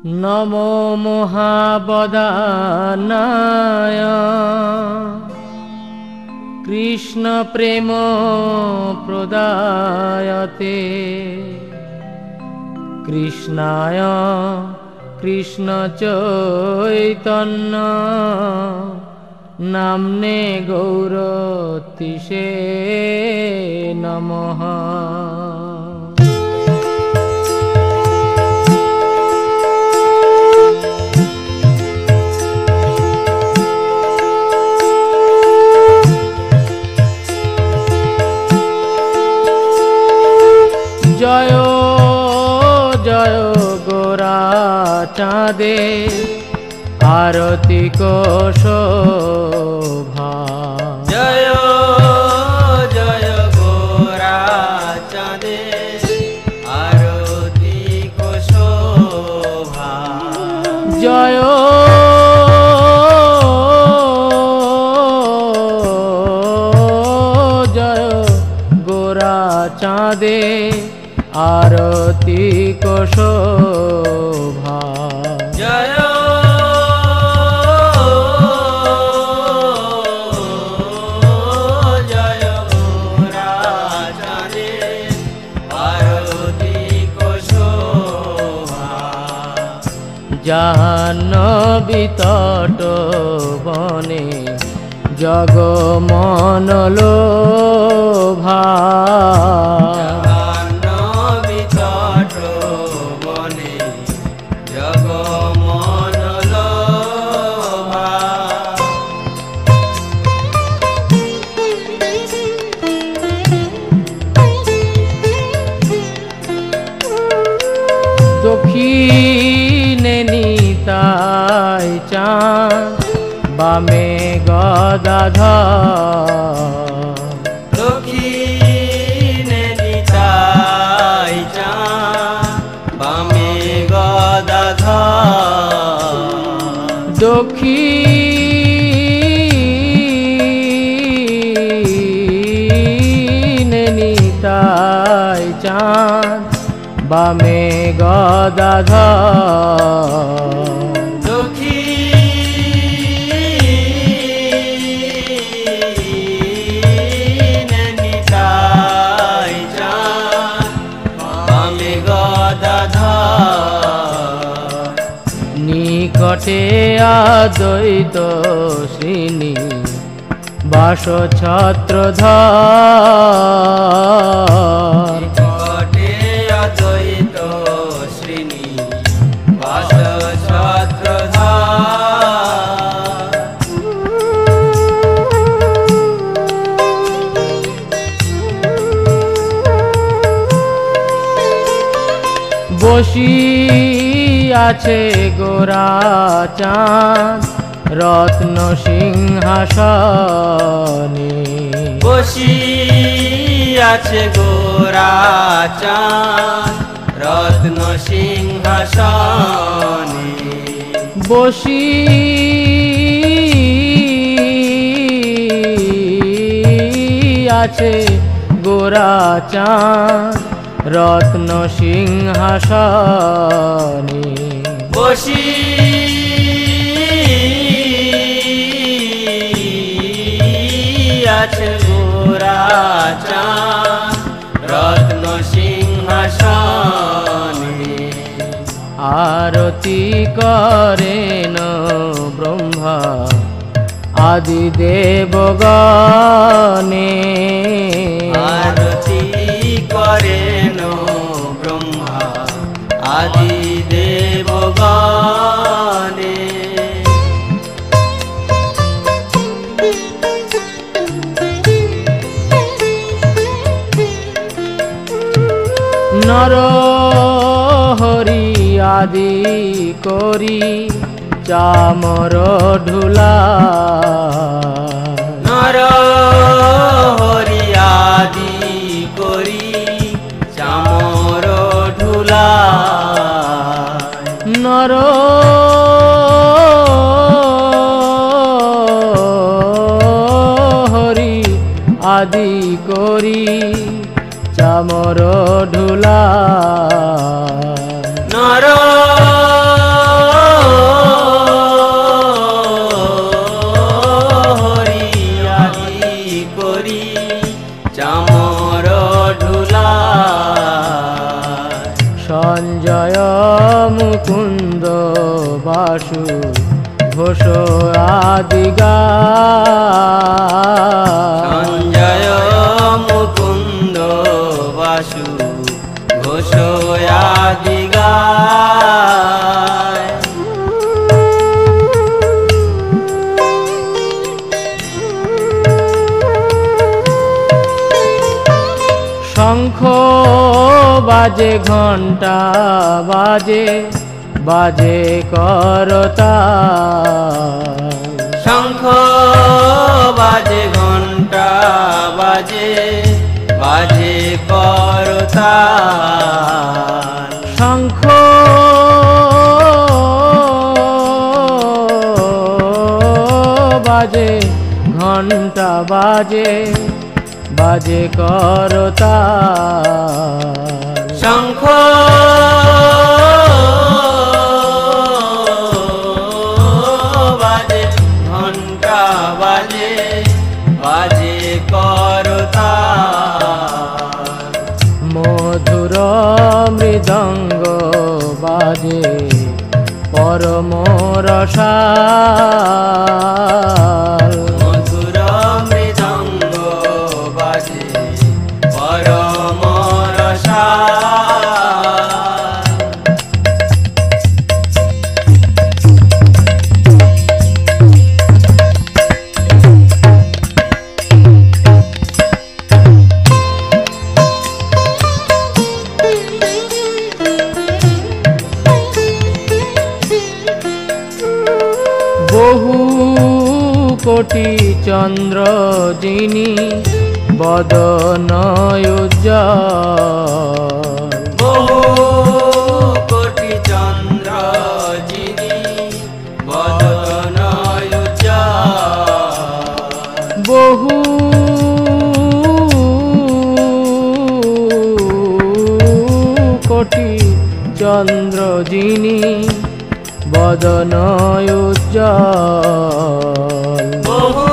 नमो महावदानाय कृष्ण प्रेम प्रदायते कृष्णाय कृष्ण चैतन्य नाम्ने गौरतिसे नमः। जय जय गोरा चाँदे आरती को शोभा। जय जय गोरा चाँदे आरती को शोभा। जय जय गोरा चाँदे आरती को शोभा। जय जय गोरा चाँदे आरती को शोभा। जाह्नवी तट बने जगमन लोभा। दक्षिणे निताय चाँद बामे गदाधर। दक्षिणे निताय चाँद बामे गदाधर। दक्षिणे निताय चाँद बामे गदाधर। दक्षिणे निताय चाँद बामे गदाधर। निकटे अद्वैत श्रीनि बास छत्रधर। अद्वैत श्रीनि बास छत्रधर। বসি আছে গোরা চাঁদ রত্ন সিংহাসনে। বসি আছে গোরা চাঁদ রত্ন সিংহাসনে। বসি আছে গোরা চাঁদ রত্ন সিংহাসনে। বসি আছে গোরা চাঁদ রত্ন সিংহাসনে। आरती करेन ब्रह्मा आदि देवगणे। आरती करेन ब्रह्मा आदि देवगणे। नर हरि आदि करी चामर ढुला। नर हरि आदि करी चामर ढुला। नर हरि आदि करी चामर ढुला। नर করি চামর ঢুলা সঞ্জয় মুকুন্দ বাসু ঘোষ আদি সঞ্জয় মুকুন্দ বাসু ঘোষ আদি শঙ্খ বাজে ঘণ্টা বাজে বাজে করতাল শঙ্খ বাজে ঘণ্টা বাজে বাজে করতাল শঙ্খ বাজে ঘণ্টা বাজে বাজে করতাল শঙ্খ বাজে ঘণ্টা বাজে বাজে করতাল মধুর মৃদঙ্গ বাজে পরম রসাল মধুর মৃদঙ্গ বাজে পরম রসাল বহু কোটি চন্দ্র যিনি বদন উজ্জ্বল বহু কোটি চন্দ্র যিনি বদন উজ্জ্বল বহু কোটি চন্দ্র যিনি বদন উজ্জ্বল বহু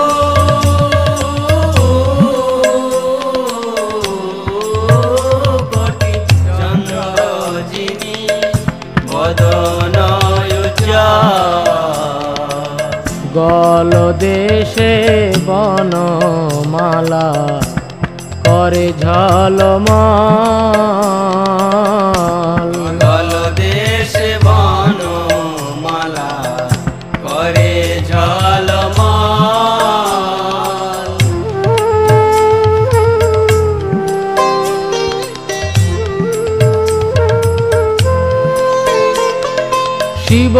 কোটি চন্দ্র যিনি বদন উজ্জ্বল গল দেশে বনমালা করে ঝলমল গল দেশে বনমালা করে ঝলমল শিব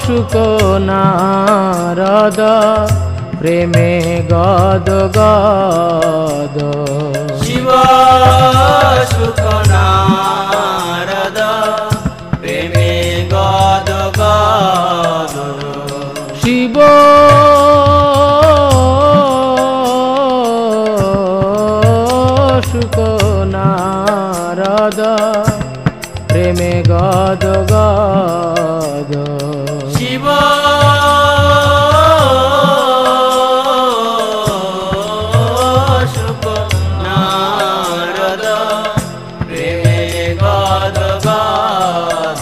শুক নারদ প্রেমে গদ গদ শিব সুখ নারদ প্রেমে গদ গদ শিব শুক নারদ প্রেমে গদ গদ শিব সুখ নারদ প্রেমে গদ গদ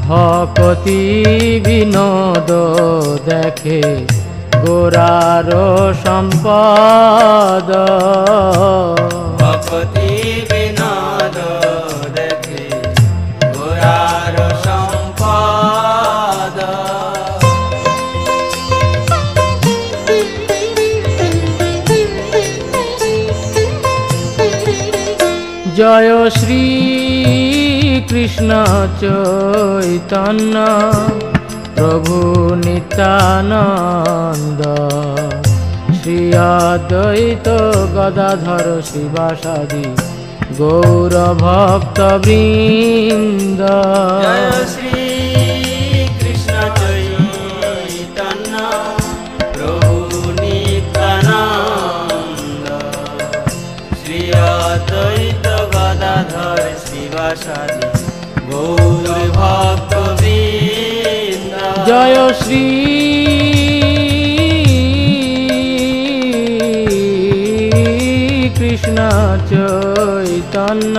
ভকতি বিনোদ দেখে গোরার সম্পদ ভকতি বিনোদ দেখে গোরার সম্পদ জয় শ্রী কৃষ্ণ চৈতন্য প্রভু নিত্যানন্দ শ্রী অদ্বৈত গদাধর শিবাসাদি গৌর ভক্ত বৃন্দ জয় শ্রী কৃষ্ণ চৈতন্য প্রভু নিত্যানন্দ শ্রী অদ্বৈত গদাধর শিবাসাদি গৌর ভক্ত বৃন্দ। জয় শ্রী কৃষ্ণ চৈতন্য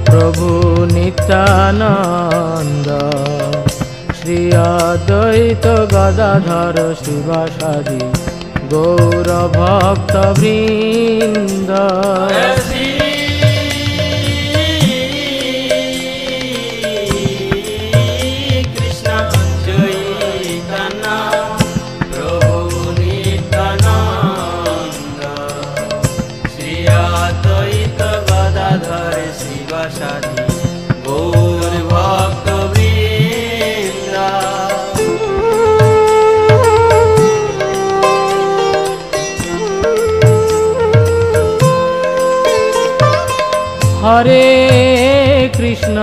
প্রভু নিত্যানন্দ শ্রী অদ্বৈত গদাধর শিবাসাদি গৌর ভক্ত বৃন্দ। শ্রী কৃষ্ণ চৈতন্য প্রভু নিত্যানন্দ শ্রী অদ্বৈত গদাধর শিবাসাদি গৌর ভক্ত বৃন্দ। হরে কৃষ্ণ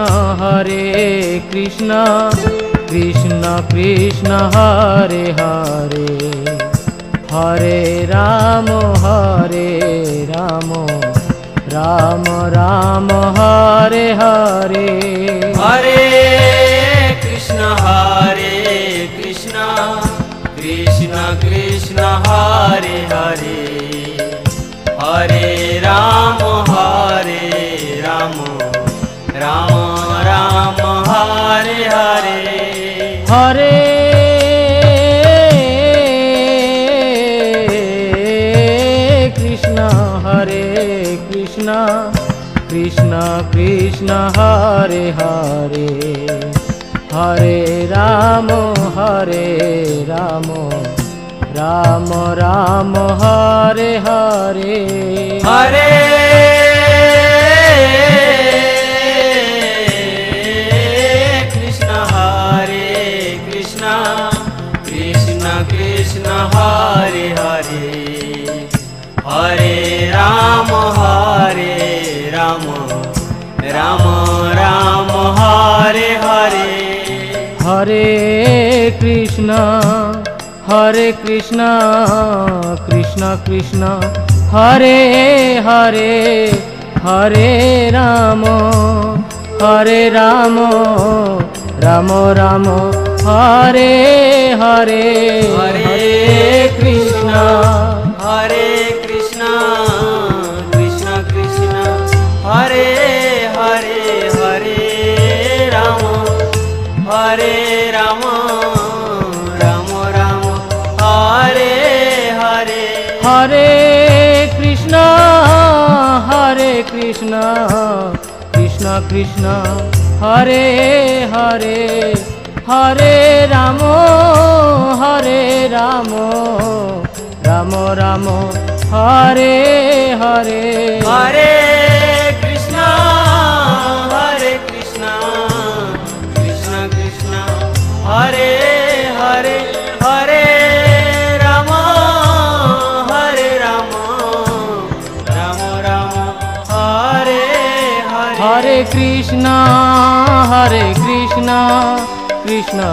কৃষ্ণ কৃষ্ণ হরে হরে হরে রাম রাম রাম হরে হরে। হরে কৃষ্ণ কৃষ্ণ কৃষ্ণ হরে হরে হরে রাম রাম রাম হরে হরে। হরে কৃষ্ণ কৃষ্ণ কৃষ্ণ হরে হরে হরে রাম রাম রাম হরে হরে। হরে কৃষ্ণ কৃষ্ণ কৃষ্ণ হরে হরে হরে রাম রাম রাম হরে হরে। হরে কৃষ্ণ কৃষ্ণ কৃষ্ণ হরে হরে হরে রাম রাম রাম হরে হরে। হরে কৃষ্ণ কৃষ্ণ কৃষ্ণ হরে হরে হরে রাম রাম রাম হরে হরে। হরে কৃষ্ণ কৃষ্ণ কৃষ্ণ হরে হরে হরে রাম রাম হরে হরে। হরে কৃষ্ণ কৃষ্ণ কৃষ্ণ হরে হরে হরে রাম রাম হরে হরে। হরে কৃষ্ণ কৃষ্ণ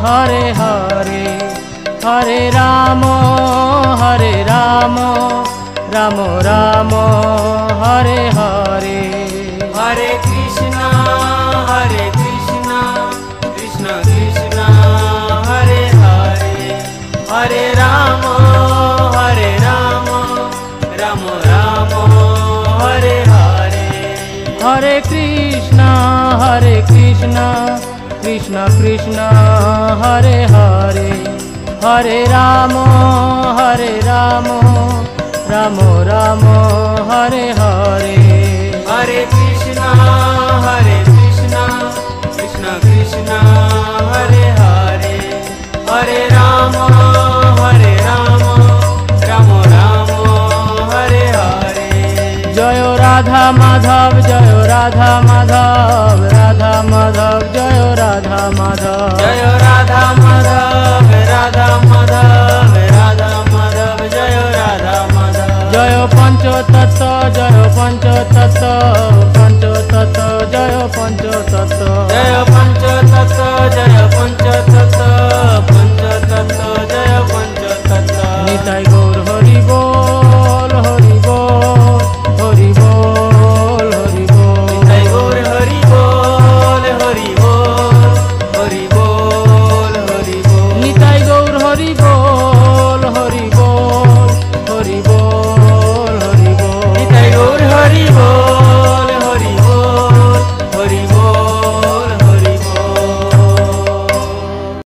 হরে হরে হরে রাম রাম হরে হরে। হরে কৃষ্ণ কৃষ্ণ কৃষ্ণ হরে হরে হরে রাম রাম হরে হরে। হরে কৃষ্ণ কৃষ্ণ হরে হরে হরে রাম রাম হরে হরে। হরে কৃষ্ণ কৃষ্ণ কৃষ্ণ হরে হরে হরে রাম রাম হরে হরে। জয় রাধা মাধব জয় রাধা মাধব রাধা মাধব জয় রাধা মাধব জয় রাধা মাধব রাধা মাধব রাধা মাধব জয় রাধা মাধব। জয় পঞ্চতত্ত্ব